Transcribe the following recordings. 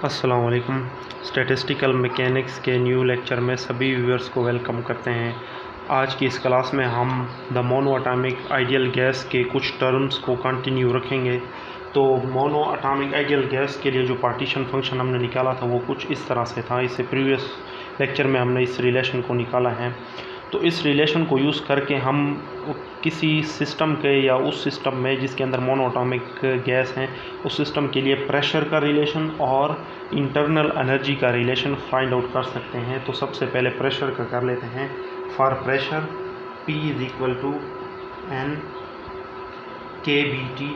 अस्सलाम वालेकुम। Statistical mechanics के न्यू लेक्चर में सभी व्यूअर्स को वेलकम करते हैं। आज की इस क्लास में हम the mono atomic ideal gas के कुछ टर्म्स को कंटिन्यू रखेंगे। तो मोनो एटॉमिक आइडियल गैस के लिए जो पार्टीशन फंक्शन हमने निकाला था वो कुछ इस तरह से था। इससे प्रीवियस लेक्चर में हमने इस रिलेशन को निकाला है। तो इस रिलेशन को यूज़ करके हम किसी सिस्टम के या उस सिस्टम में जिसके अंदर मोनो एटॉमिक गैस हैं उस सिस्टम के लिए प्रेशर का रिलेशन और इंटरनल एनर्जी का रिलेशन फाइंड आउट कर सकते हैं। तो सबसे पहले प्रेशर का कर लेते हैं। For pressure P is equal to N के B T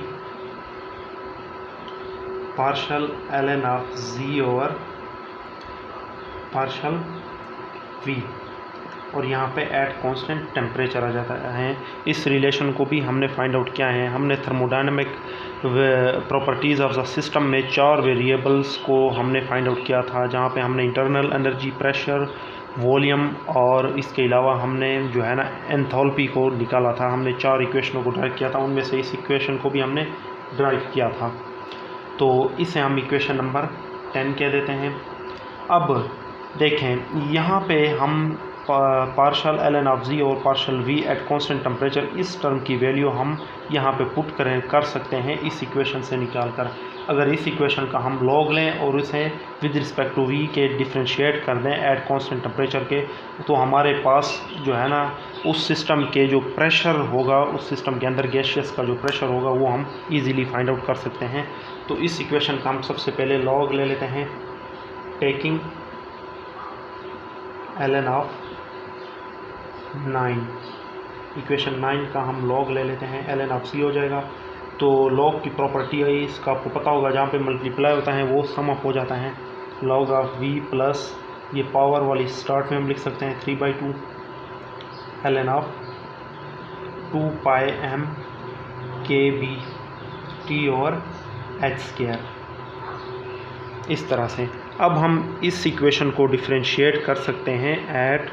partial ln of G over partial V, और यहाँ पे एट कांस्टेंट टेम्परेचर आ जाता है। इस रिलेशन को भी हमने फाइंड आउट किया है। हमने thermodynamic properties of the system में 4 वेरिएबल्स को हमने फाइंड आउट किया था, जहाँ पे हमने इंटरनल एनर्जी, प्रेशर, वॉल्यूम और इसके अलावा हमने जो है ना एंथैल्पी को निकाला था। हमने 4 इक्वेशनों को ड्राइव किया था, उनमें से इस इक्वेशन को भी हमने ड्राइव किया था। तो इसे हम इक्वेशन नंबर 10 कह देते हैं। अब देखें यहाँ पे हम पार्शल ln ऑफ जी और partial v at constant temperature, इस टर्म की वैल्यू हम यहाँ पे पुट कर सकते हैं इस इक्वेशन से निकाल कर। अगर इस इक्वेशन का हम लॉग लें और उसे विद रिस्पेक्ट टू v के डिफ्रेंशिएट कर दें एट कांस्टेंट टेम्परेचर के, तो हमारे पास जो है ना उस सिस्टम के जो प्रेशर होगा, उस सिस्टम के अंदर गैशियस का जो प्रेशर होगा वो हम ईज़िली फाइंड आउट कर सकते हैं। तो इस इक्वेशन का हम सबसे पहले लॉग ले लेते हैं, टेकिंग ln ऑफ 9, इक्वेशन 9 का हम लॉग ले लेते हैं, ln ऑफ c हो जाएगा। तो लॉग की प्रॉपर्टी है, इसका आपको पता होगा, जहाँ पे मल्टीप्लाई होता है वो सम अप हो जाता है। लॉग ऑफ v प्लस ये पावर वाली स्टार्ट में हम लिख सकते हैं 3/2 ln of 2 pi m K B T और h स्क्वायर, इस तरह से। अब हम इस इक्वेशन को डिफ्रेंशिएट कर सकते हैं एट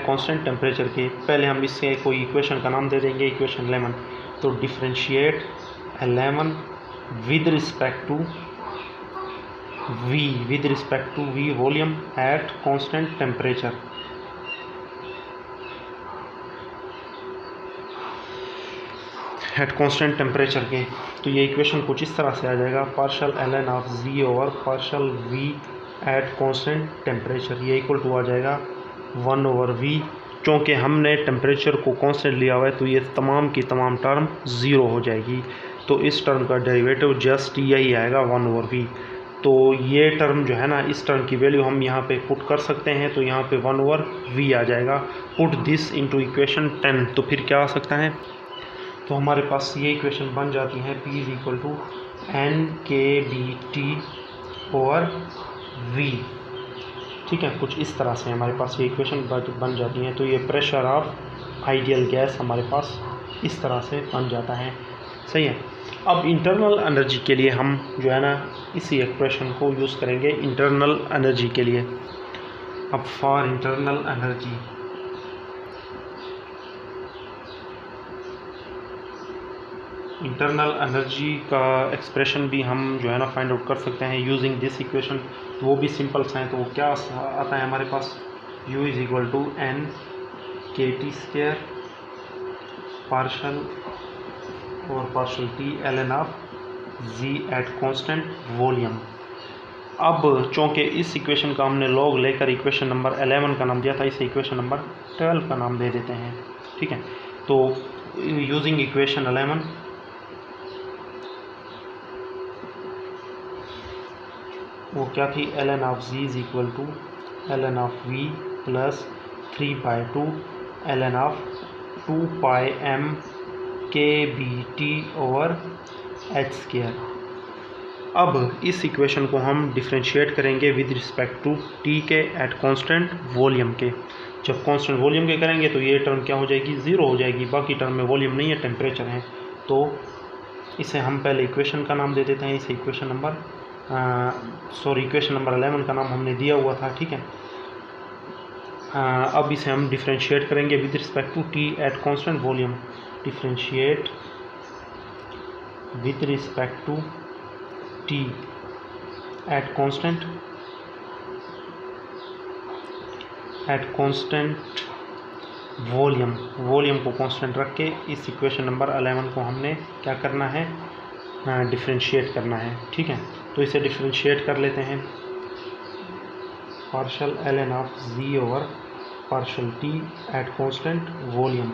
कांस्टेंट टेम्परेचर के। पहले हम इससे कोई इक्वेशन का नाम दे देंगे, इक्वेशन 11। तो differentiate 11 with respect to v volume at constant temperature. At constant temperature के। तो ये इक्वेशन कुछ इस तरह से आ जाएगा, partial ln of G over partial v at constant temperature, ये इक्वल टू आ जाएगा 1/v। चूँकि हमने टेम्परेचर को कांस्टेंट लिया हुआ है तो ये तमाम की तमाम टर्म ज़ीरो हो जाएगी। तो इस टर्म का डेरिवेटिव जस्ट यही आएगा 1/v। तो ये टर्म जो है ना, इस टर्म की वैल्यू हम यहाँ पे पुट कर सकते हैं। तो यहाँ पे 1/v आ जाएगा। पुट दिस इनटू इक्वेशन 10, तो फिर क्या आ सकता है, तो हमारे पास ये इक्वेशन बन जाती है P is equal to N के बी टी ओवर v। ठीक है, कुछ इस तरह से हमारे पास ये इक्वेशन बन जाती है। तो ये प्रेशर ऑफ आइडियल गैस हमारे पास इस तरह से बन जाता है। सही है। अब इंटरनल एनर्जी के लिए हम जो है ना इसी एक्सप्रेशन को यूज़ करेंगे इंटरनल एनर्जी के लिए। अब फॉर इंटरनल एनर्जी का एक्सप्रेशन भी हम जो है ना फाइंड आउट कर सकते हैं यूजिंग दिस इक्वेशन। तो वो भी सिंपल सा है। तो वो क्या आता है हमारे पास, U is equal to N K T square partial और partial T ln of G at constant volume. अब चूँकि इस इक्वेशन का हमने लॉग लेकर इक्वेशन नंबर 11 का नाम दिया था, इसे इक्वेशन नंबर 12 का नाम दे देते हैं। ठीक है, तो यूजिंग इक्वेशन 11 वो क्या थी, ln of z is equal to ln of v plus 3/2 ln of 2 pi m K B T over h square. अब इस इक्वेशन को हम डिफ्रेंशिएट करेंगे विद रिस्पेक्ट टू t के एट कांस्टेंट वॉल्यूम के। जब कांस्टेंट वॉल्यूम के करेंगे तो ये टर्म क्या हो जाएगी, ज़ीरो हो जाएगी। बाकी टर्म में वॉल्यूम नहीं है, टेम्परेचर है। तो इसे हम पहले इक्वेशन का नाम दे देते हैं। इसे इक्वेशन नंबर इक्वेशन नंबर 11 का नाम हमने दिया हुआ था। ठीक है, अब इसे हम डिफ्रेंशिएट करेंगे with respect to T at constant volume. Differentiate with respect to T at constant volume को कांस्टेंट रख के इस इक्वेशन नंबर 11 को हमने क्या करना है, डिफरेंशिएट करना है। ठीक है, तो इसे डिफरेंशिएट कर लेते हैं। Partial ln of z over partial t eight constant volume,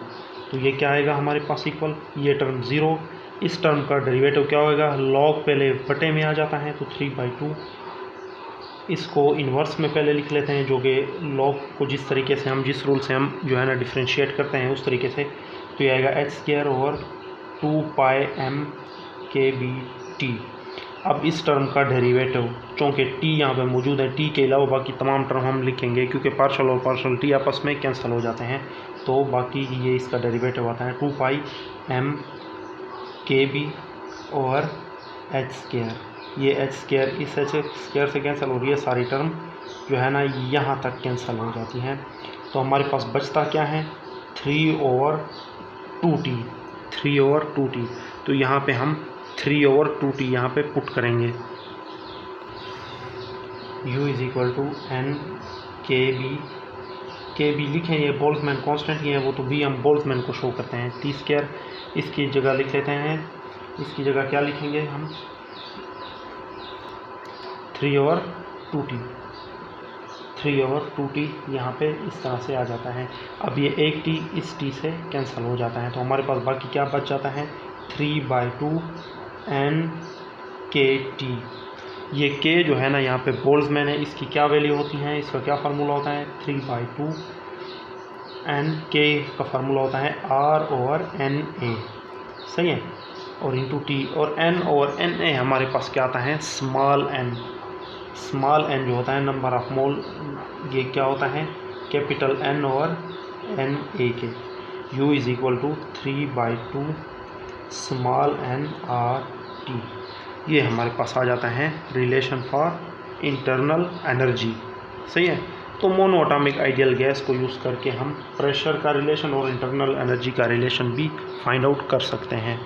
तो ये क्या आएगा हमारे पास इक्वल, ये टर्म 0, इस टर्म का डेरिवेटिव क्या होगा, लॉग पहले बटे में आ जाता है तो 3/2, इसको इन्वर्स में पहले लिख लेते हैं, जो कि लॉग को जिस तरीके से हम जिस रूल से हम जो है ना डिफरेंशिएट करते हैं उस तरीके से, तो ये आएगा h² ओवर 2πm kbt। अब इस टर्म का डेरिवेटिव, चूँकि t यहाँ पे मौजूद है, t के अलावा बाकी तमाम टर्म हम लिखेंगे क्योंकि पार्शल और पार्शल t आपस में कैंसिल हो जाते हैं, तो बाकी ये इसका डेरिवेटिव आता है 2πm kb ओवर h²। ये h² इस h² से कैंसिल हो रही है, सारी टर्म जो है ना यहाँ तक कैंसिल हो जाती हैं, तो हमारे पास बचता क्या है 3/2t। तो यहाँ पे हम 3/2t यहाँ पे पुट करेंगे। u is equal to n kb लिखें, ये बोल्ट्जमैन कांस्टेंट ही है, वो तो भी हम बोल्ट्जमैन को शो करते हैं। t², इसकी जगह लिख लेते हैं, इसकी जगह क्या लिखेंगे हम 3/2t यहाँ पे इस तरह से आ जाता है। अब ये एक t इस t से कैंसिल हो जाता है, तो हमारे पास बाकी क्या बच जाता है 3/2 n kt। ये k जो है ना यहाँ पे बोल्ट्जमैन है, इसकी क्या वैल्यू होती है, इसका क्या फार्मूला होता है 3/2 n k का फार्मूला होता है r/na, सही है, और इंटू t, और n/na हमारे पास क्या आता है स्मॉल n जो होता है नंबर ऑफ मोल, ये क्या होता है कैपिटल N/na के। u is equal to 3/2 small n RT, ये हमारे पास आ जाता है रिलेशन फॉर इंटरनल एनर्जी, सही है। तो मोनो एटॉमिक आइडियल गैस को यूज़ करके हम प्रेशर का रिलेशन और इंटरनल एनर्जी का रिलेशन भी फाइंड आउट कर सकते हैं।